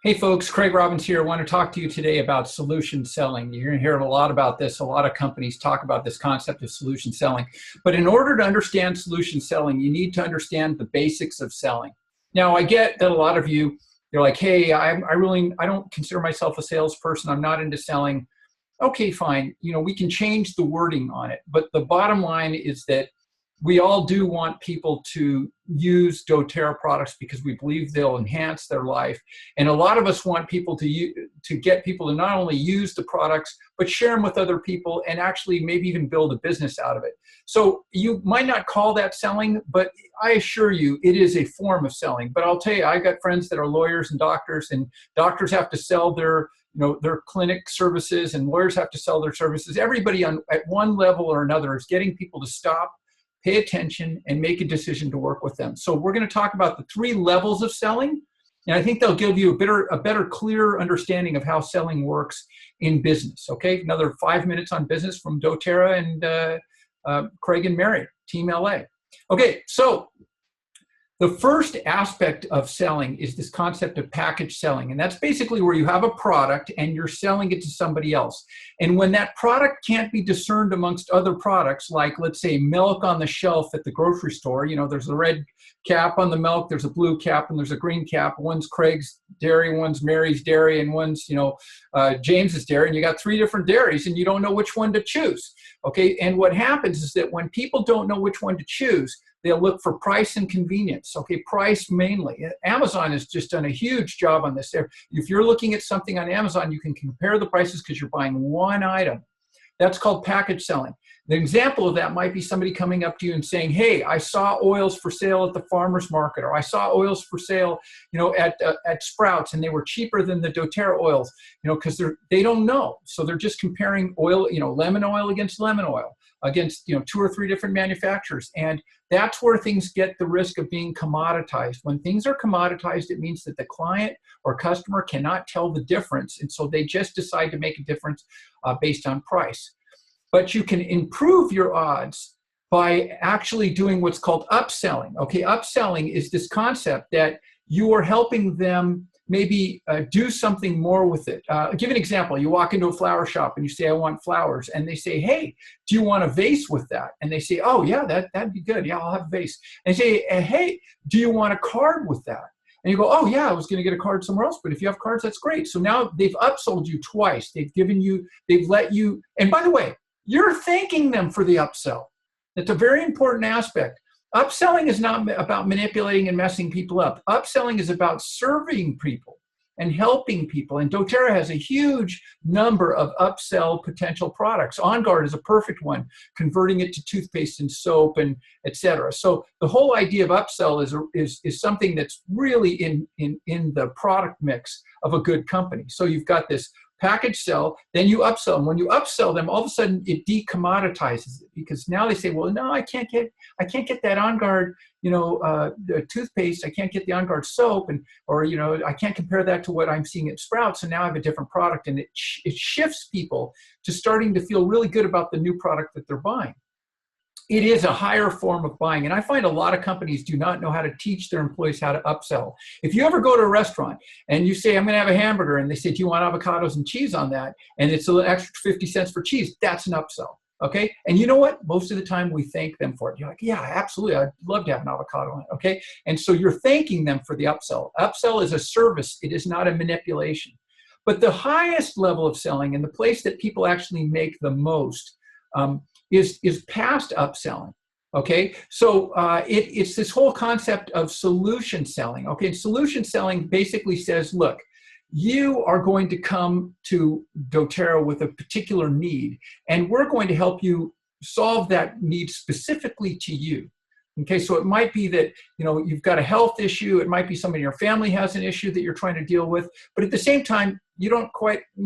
Hey folks, Craig Robbins here. I want to talk to you today about solution selling. You're going to hear a lot about this. A lot of companies talk about this concept of solution selling. But in order to understand solution selling, you need to understand the basics of selling. Now, I get that a lot of you, you're like, hey, I don't consider myself a salesperson. I'm not into selling. Okay, fine. We can change the wording on it. But the bottom line is that we all do want people to use doTERRA products because we believe they'll enhance their life. And a lot of us want people to get people to not only use the products, but share them with other people and actually maybe even build a business out of it. So you might not call that selling, but I assure you it is a form of selling. But I'll tell you, I got friends that are lawyers and doctors have to sell their clinic services, and lawyers have to sell their services. Everybody at one level or another is getting people to stop, pay attention, and make a decision to work with them. So we're going to talk about the 3 levels of selling, and I think they'll give you a better, clear understanding of how selling works in business. Okay, another 5 minutes on business from doTERRA and Craig and Mary, Team LA. Okay, so the first aspect of selling is this concept of package selling. And that's basically where you have a product and you're selling it to somebody else. And when that product can't be discerned amongst other products, like let's say milk on the shelf at the grocery store, there's a red cap on the milk, there's a blue cap, and there's a green cap. One's Craig's dairy, one's Mary's dairy, and one's, James's dairy. And you got 3 different dairies and you don't know which one to choose. Okay. And what happens is that when people don't know which one to choose, they'll look for price and convenience. Okay, price mainly. Amazon has just done a huge job on this. If you're looking at something on Amazon, you can compare the prices because you're buying one item. That's called package selling. The example of that might be somebody coming up to you and saying, hey, I saw oils for sale at the farmer's market, or I saw oils for sale, at Sprouts, and they were cheaper than the doTERRA oils, because they don't know. So they're just comparing oil, lemon oil against lemon oil, against 2 or 3 different manufacturers. And that's where things get the risk of being commoditized. When things are commoditized, it means that the client or customer cannot tell the difference. And so they just decide to make a difference based on price. But you can improve your odds by actually doing what's called upselling. Okay, upselling is this concept that you are helping them maybe do something more with it. I'll give an example. You walk into a flower shop and you say, I want flowers. And they say, hey, do you want a vase with that? And they say, oh yeah, that'd be good. Yeah, I'll have a vase. And they say, hey, do you want a card with that? And you go, oh yeah, I was going to get a card somewhere else, but if you have cards, that's great. So now they've upsold you twice. They've let you, and by the way, you're thanking them for the upsell. That's a very important aspect. Upselling is not about manipulating and messing people up. Upselling is about serving people and helping people. And doTERRA has a huge number of upsell potential products. On Guard is a perfect one, converting it to toothpaste and soap and et cetera. So the whole idea of upsell is something that's really in the product mix of a good company. So you've got this package sell, then you upsell them. When you upsell them, all of a sudden it decommoditizes it, because now they say, well, no, I can't get that On Guard, the toothpaste. I can't get the On Guard soap, or I can't compare that to what I'm seeing at Sprouts. And now I have a different product, and it shifts people to starting to feel really good about the new product that they're buying. It is a higher form of buying. And I find a lot of companies do not know how to teach their employees how to upsell. If you ever go to a restaurant and you say, I'm going to have a hamburger, and they say, do you want avocados and cheese on that? And it's an extra 50 cents for cheese. That's an upsell. Okay. And you know what? Most of the time we thank them for it. You're like, yeah, absolutely. I'd love to have an avocado on it. Okay. And so you're thanking them for the upsell. Upsell is a service. It is not a manipulation. But the highest level of selling, and the place that people actually make the most, is past upselling. Okay, so it's this whole concept of solution selling. Okay, solution selling basically says, look, you are going to come to doTERRA with a particular need, and we're going to help you solve that need specifically to you. Okay, so it might be that you've got a health issue. It might be somebody in your family has an issue that you're trying to deal with, but at the same time, you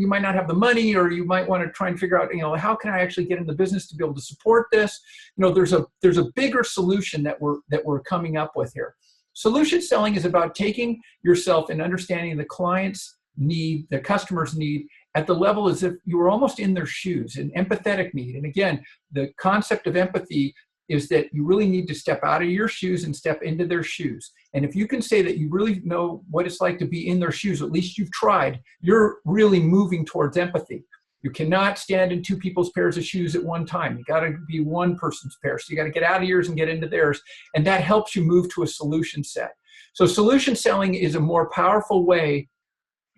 might not have the money, or you might want to try and figure out, how can I actually get in the business to be able to support this? There's a bigger solution that we're coming up with here. Solution selling is about taking yourself and understanding the client's need, the customer's need, at the level as if you were almost in their shoes, an empathetic need. And again, the concept of empathy is that you really need to step out of your shoes and step into their shoes. And if you can say that you really know what it's like to be in their shoes, at least you've tried, you're really moving towards empathy. You cannot stand in two people's pairs of shoes at one time. You got to be one person's pair. So you got to get out of yours and get into theirs. And that helps you move to a solution set. So solution selling is a more powerful way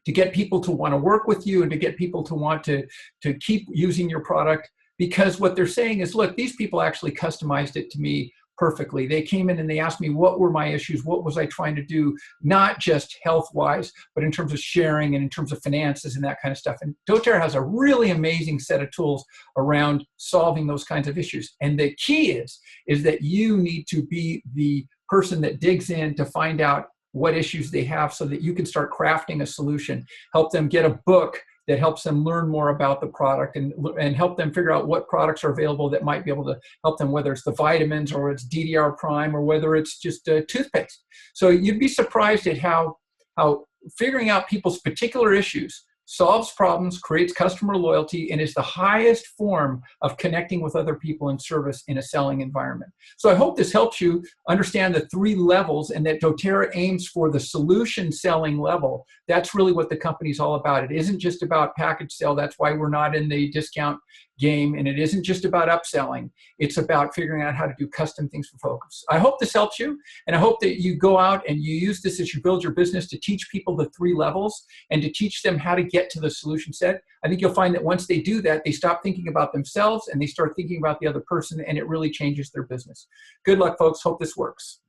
to get people to want to work with you and to get people to want to keep using your product, because what they're saying is, look, these people actually customized it to me perfectly. They came in and they asked me what were my issues, what was I trying to do, not just health-wise, but in terms of sharing and in terms of finances and that kind of stuff. And doTERRA has a really amazing set of tools around solving those kinds of issues. And the key is that you need to be the person that digs in to find out what issues they have so that you can start crafting a solution, help them get a book that helps them learn more about the product and help them figure out what products are available that might be able to help them, whether it's the vitamins or it's DDR Prime or whether it's just toothpaste. So you'd be surprised at how figuring out people's particular issues solves problems, creates customer loyalty, and is the highest form of connecting with other people in service in a selling environment. So I hope this helps you understand the 3 levels and that doTERRA aims for the solution selling level. That's really what the company's all about. It isn't just about package sale. That's why we're not in the discount game. And it isn't just about upselling. It's about figuring out how to do custom things for folks. I hope this helps you. And I hope that you go out and you use this as you build your business to teach people the 3 levels and to teach them how to get to the solution set. I think you'll find that once they do that, they stop thinking about themselves and they start thinking about the other person, and it really changes their business. Good luck, folks. Hope this works.